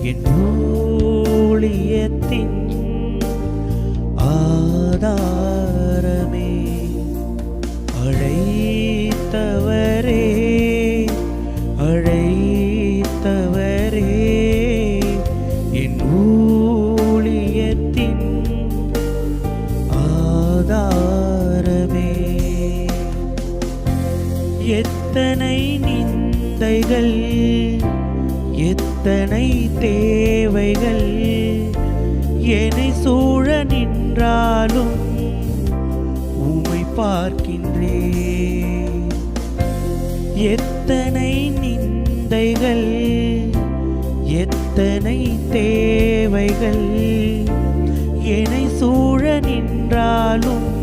என் ஊழியத்தின் ஆதாரமே. அழைத்தவரே என் ஊழியத்தின் ஆதாரமே. எத்தனை நிந்தைகள் எத்தனை தேவைகள் என்னை சூழ நின்றாலும் உம்மை பார்க்கின்றேன். எத்தனை நிந்தைகள் எத்தனை தேவைகள் என்னை சூழ நின்றாலும்